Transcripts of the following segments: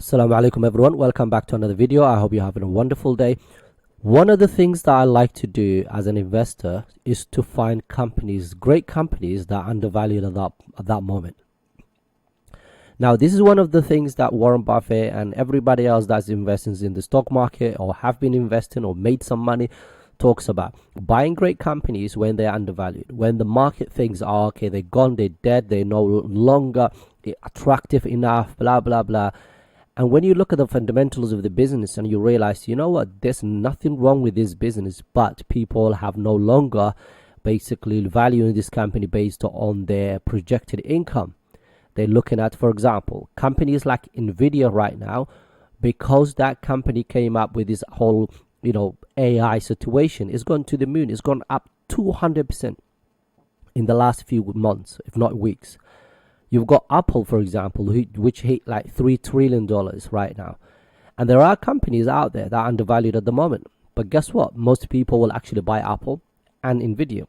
Assalamu Alaikum everyone, welcome back to another video. I hope you're having a wonderful day. One of the things that I like to do as an investor is to find companies, great companies that are undervalued at that moment. Now this is one of the things that Warren Buffett and everybody else that's investing in the stock market or have been investing or made some money talks about. Buying great companies when they're undervalued, when the market thinks, oh, okay, they're gone, they're dead, they're no longer attractive enough, blah blah blah. And when you look at the fundamentals of the business and you realize, you know what, there's nothing wrong with this business, but people have no longer basically valuing this company based on their projected income. They're looking at, for example, companies like Nvidia right now, because that company came up with this whole, AI situation, it's gone to the moon. It's gone up 200% in the last few months, if not weeks. You've got Apple, for example, which hit like $3 trillion right now. And there are companies out there that are undervalued at the moment. But guess what? Most people will actually buy Apple and Nvidia.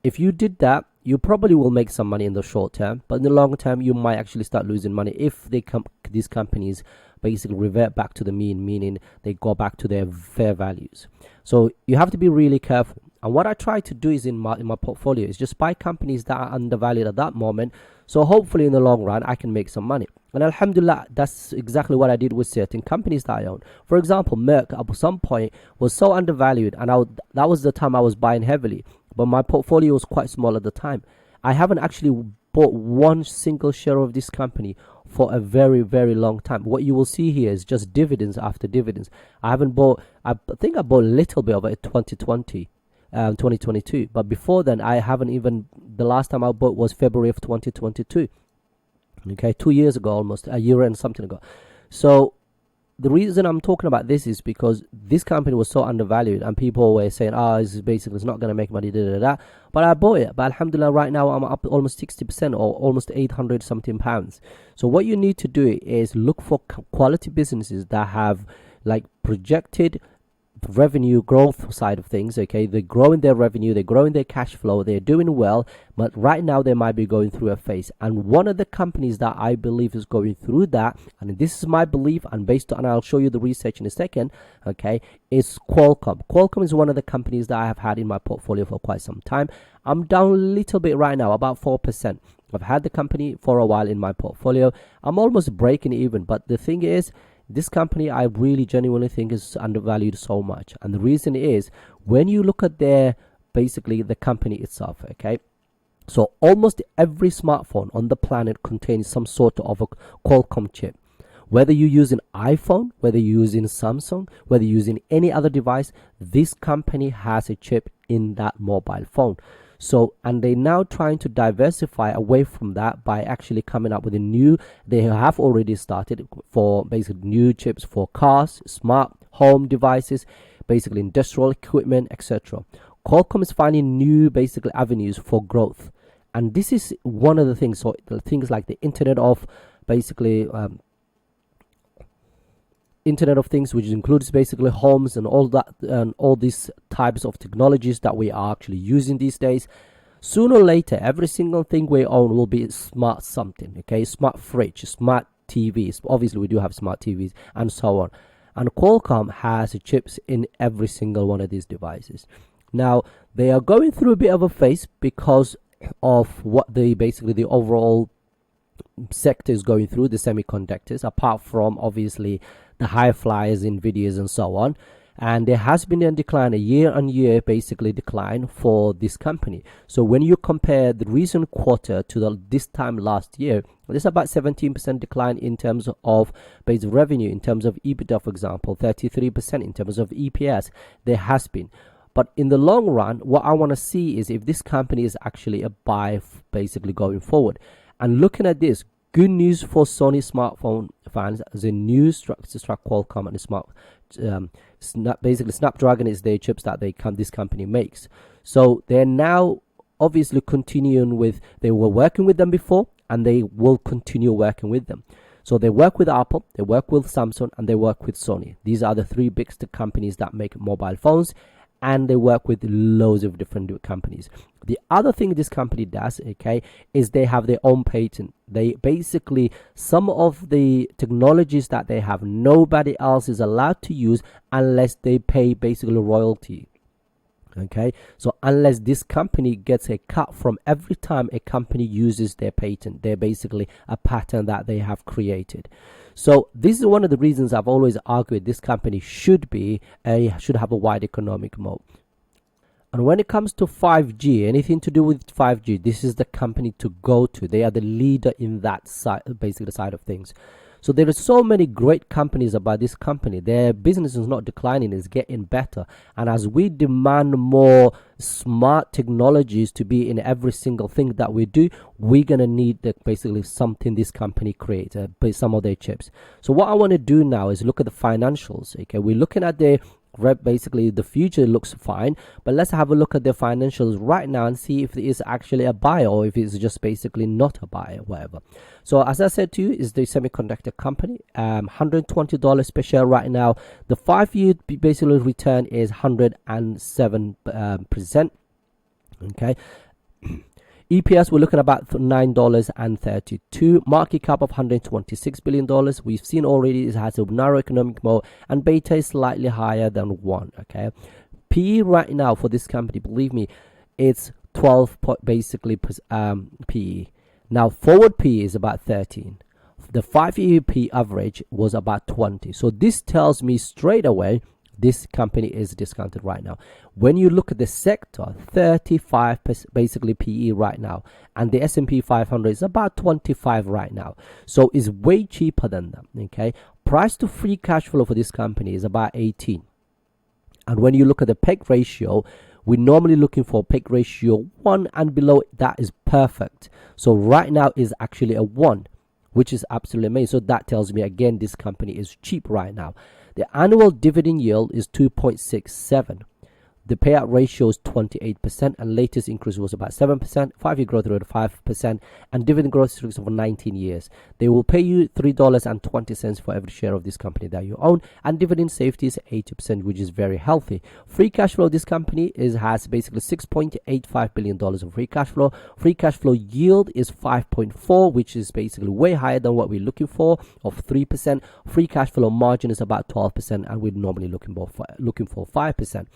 If you did that, you probably will make some money in the short term. But in the long term, you might actually start losing money if these companies basically revert back to the mean, meaning they go back to their fair values. So you have to be really careful. And what I try to do is in my portfolio is just buy companies that are undervalued at that moment. So hopefully in the long run, I can make some money. And alhamdulillah, that's exactly what I did with certain companies that I own. For example, Merck at some point was so undervalued, and that was the time I was buying heavily. But my portfolio was quite small at the time. I haven't actually bought one single share of this company for a very, very long time. What you will see here is just dividends after dividends. I think I bought a little bit of it in 2022, but before then I haven't even. The last time I bought was February of 2022. Okay, 2 years ago, almost a year and something ago. So the reason I'm talking about this is because this company was so undervalued and people were saying, it's not going to make money, but I bought it. But alhamdulillah, right now I'm up almost 60% or almost 800 something pounds. So what you need to do is look for quality businesses that have like projected revenue growth side of things. Okay, they're growing their revenue, they're growing their cash flow, they're doing well, but right now they might be going through a phase. And one of the companies that I believe is going through that, and this is my belief, and I'll show you the research in a second, okay, is Qualcomm. Qualcomm is one of the companies that I have had in my portfolio for quite some time. I'm down a little bit right now, about 4%. I've had the company for a while in my portfolio. I'm almost breaking even, but the thing is, this company I really genuinely think is undervalued so much. And the reason is when you look at the company itself, okay, so almost every smartphone on the planet contains some sort of a Qualcomm chip. Whether you use an iPhone, whether you use in Samsung, whether you use in any other device, this company has a chip in that mobile phone. So, and they're now trying to diversify away from that by actually coming up with they have already started for basically new chips for cars, smart home devices, basically industrial equipment, etc. Qualcomm is finding new avenues for growth. And this is one of the things, so the things like the Internet of Things, which includes basically homes and all that, and all these types of technologies that we are actually using these days. Sooner or later, every single thing we own will be smart something, okay? Smart fridge, smart TVs. Obviously, we do have smart TVs and so on. And Qualcomm has chips in every single one of these devices. Now, they are going through a bit of a phase because of what the overall sector is going through, the semiconductors, apart from obviously the high flyers, Nvidias and so on. And there has been a decline, a year-on-year decline for this company. So when you compare the recent quarter to this time last year, there's about 17% decline in terms of base revenue, in terms of EBITDA, for example, 33% in terms of EPS. There has been. But in the long run, what I want to see is if this company is actually a buy going forward. And looking at this, good news for Sony smartphone fans, as a new struck Qualcomm and Snapdragon is their chips that this company makes. So they're now obviously continuing with, they were working with them before and they will continue working with them. So they work with Apple, they work with Samsung, and they work with Sony. These are the three biggest companies that make mobile phones. and they work with loads of different companies. The other thing this company does, okay, is they have their own patent. They basically, some of the technologies that they have, nobody else is allowed to use unless they pay basically royalty. Okay, so unless this company gets a cut from every time a company uses their patent, they're basically a pattern that they have created. So this is one of the reasons I've always argued this company should have a wide economic moat. And when it comes to 5G, anything to do with 5G, this is the company to go to. They are the leader in that side, basically the side of things. So there are so many great companies about this company. Their business is not declining, it's getting better. And as we demand more smart technologies to be in every single thing that we do, we're going to need basically something this company creates, some of their chips. So what I want to do now is look at the financials. Okay, we're looking at the basically the future looks fine, but let's have a look at the financials right now and see if it is actually a buy or if it's just basically not a buy or whatever. So as I said to you, is the semiconductor company, $120 per share right now. The 5-year basically return is 107%. Okay. EPS, we're looking at about $9.32. Market cap of $126 billion. We've seen already it has a narrow economic moat, and beta is slightly higher than 1. Okay, PE right now for this company, believe me, it's 12 basically PE. Now forward PE is about 13. The 5-year PE average was about 20. So this tells me straight away this company is discounted right now. When you look at the sector, 35% basically PE right now, and the S&P 500 is about 25 right now. So it's way cheaper than them. Okay, price to free cash flow for this company is about 18. And when you look at the PEG ratio, we're normally looking for PEG ratio 1 and below. That is perfect. So right now is actually a 1, which is absolutely amazing. So that tells me again this company is cheap right now. The annual dividend yield is 2.67. The payout ratio is 28%, and latest increase was about 7%, 5-year growth rate of 5%, and dividend growth rate of 19 years. They will pay you $3.20 for every share of this company that you own, and dividend safety is 80%, which is very healthy. Free cash flow, this company has basically $6.85 billion of free cash flow. Free cash flow yield is 5.4, which is basically way higher than what we're looking for of 3%. Free cash flow margin is about 12%, and we're normally looking for 5%.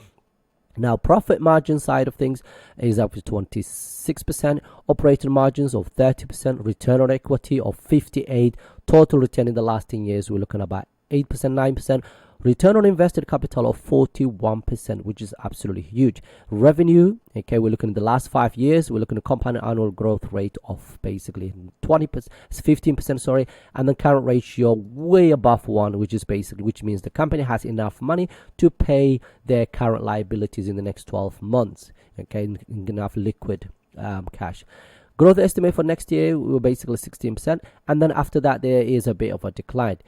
Now, profit margin side of things is up to 26%, operating margins of 30%, return on equity of 58%, total return in the last 10 years, we're looking at about 8%, 9%, return on invested capital of 41%, which is absolutely huge. Revenue, okay, we're looking at the last 5 years, we're looking at compound annual growth rate of basically 15%, sorry, and the current ratio way above 1, which means the company has enough money to pay their current liabilities in the next 12 months, okay, enough liquid cash. Growth estimate for next year will basically 16%, and then after that there is a bit of a decline.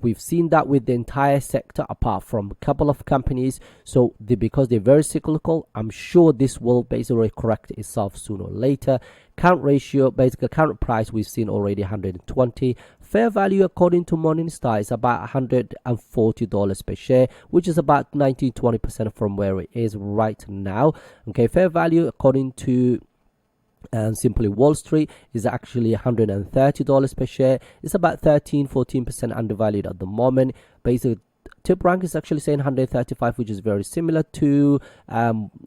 We've seen that with the entire sector apart from a couple of companies. So because they're very cyclical, I'm sure this will basically correct itself sooner or later. Current ratio, basically current price, we've seen already 120. Fair value according to Morningstar is about $140 per share, which is about 19-20% from where it is right now. Okay, fair value according to Simply Wall Street is actually $130 per share. It's about 13-14% undervalued at the moment. Basically, tip rank is actually saying 135, which is very similar to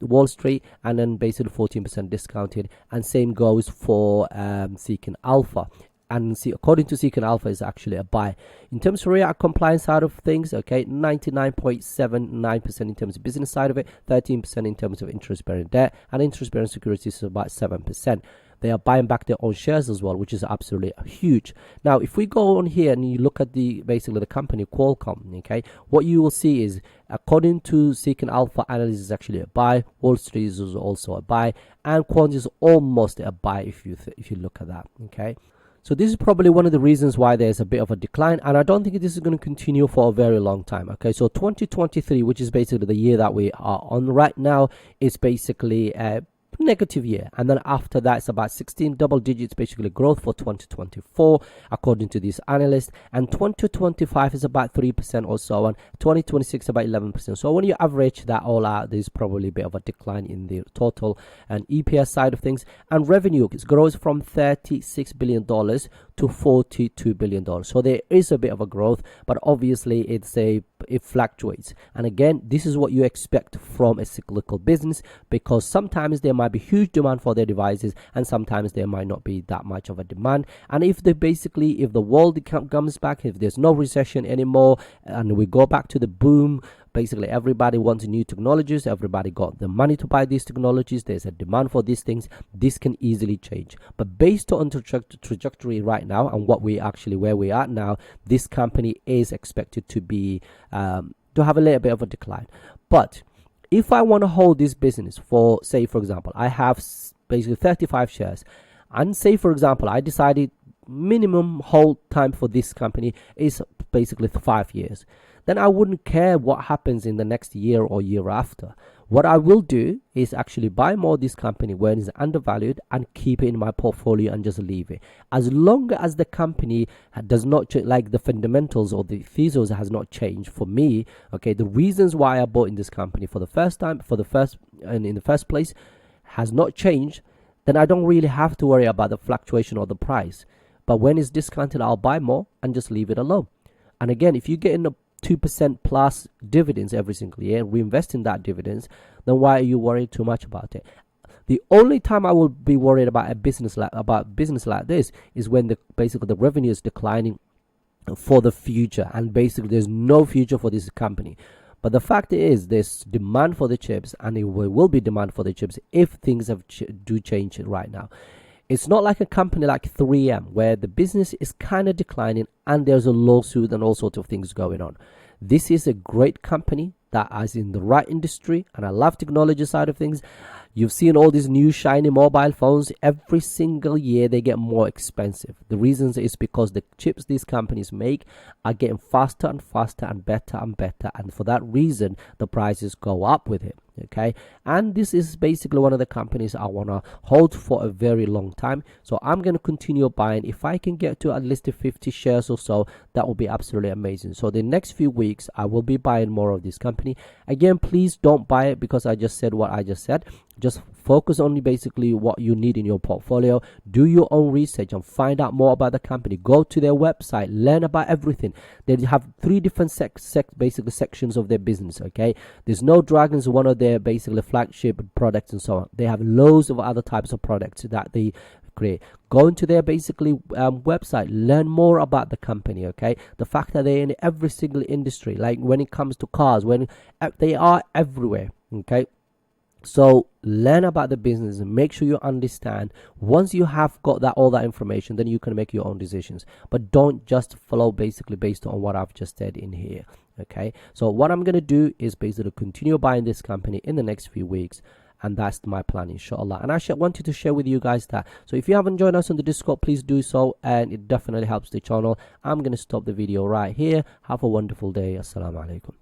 Wall Street, and then basically 14% discounted. And same goes for Seeking Alpha. And according to Seeking Alpha, is actually a buy. In terms of Sharia compliance side of things, okay, 99.79% in terms of business side of it, 13% in terms of interest-bearing debt, and interest-bearing securities is about 7%. They are buying back their own shares as well, which is absolutely huge. Now, if we go on here and you look at basically the company Qualcomm, okay, what you will see is, according to Seeking Alpha analysis, is actually a buy. Wall Street is also a buy, and Quant is almost a buy if you look at that, okay. So this is probably one of the reasons why there's a bit of a decline, and I don't think this is going to continue for a very long time. Okay, so 2023, which is basically the year that we are on right now, is basically negative year, and then after that it's about 16 double digits basically growth for 2024 according to these analysts, and 2025 is about 3% or so, and 2026 about 11%. So when you average that all out, there's probably a bit of a decline in the total and EPS side of things. And revenue grows from $36 billion to $42 billion. So there is a bit of a growth, but obviously it fluctuates. And again, this is what you expect from a cyclical business, because sometimes there might be huge demand for their devices and sometimes there might not be that much of a demand. And if the world comes back, if there's no recession anymore and we go back to the boom, basically everybody wants new technologies, everybody got the money to buy these technologies, there's a demand for these things, this can easily change. But based on trajectory right now and where we are now, this company is expected to be to have a little bit of a decline. But if I want to hold this business for, say for example, I have basically 35 shares, and say for example I decided minimum hold time for this company is basically 5 years, then I wouldn't care what happens in the next year or year after. What I will do is actually buy more of this company when it's undervalued and keep it in my portfolio and just leave it. As long as the company does not like the fundamentals or the thesis has not changed for me, okay, the reasons why I bought in this company in the first place has not changed, then I don't really have to worry about the fluctuation or the price. But when it's discounted, I'll buy more and just leave it alone. And again, if you get in a 2% plus dividends every single year, reinvest in that dividends, then why are you worried too much about it? The only time I will be worried about business like this is when the revenue is declining for the future, and basically there's no future for this company. But the fact is, there's demand for the chips, and it will be demand for the chips if things do change right now. It's not like a company like 3M where the business is kind of declining and there's a lawsuit and all sorts of things going on. This is a great company that is in the right industry, and I love technology side of things. You've seen all these new shiny mobile phones. Every single year they get more expensive. The reason is because the chips these companies make are getting faster and faster and better and better, and for that reason the prices go up with it. Okay, and this is basically one of the companies I want to hold for a very long time, so I'm going to continue buying. If I can get to at least 50 shares or so, that will be absolutely amazing. So the next few weeks I will be buying more of this company. Again, please don't buy it because I just said what I just said. Just focus on basically what you need in your portfolio. Do your own research and find out more about the company. Go to their website, learn about everything. They have 3 different basically sections of their business. Okay, there's no dragons, one of their basically flagship products and so on. They have loads of other types of products that they create. Go into their basically website, learn more about the company. Okay, the fact that they're in every single industry, like when it comes to cars, when they are everywhere. Okay, so learn about the business and make sure you understand. Once you have got all that information, then you can make your own decisions, but don't just follow basically based on what I've just said in here. Okay, so what I'm going to do is basically continue buying this company in the next few weeks, and that's my plan, inshallah. And I wanted to share with you guys that. So if you haven't joined us on the Discord, please do so, and it definitely helps the channel. I'm going to stop the video right here. Have a wonderful day. Assalamu Alaikum.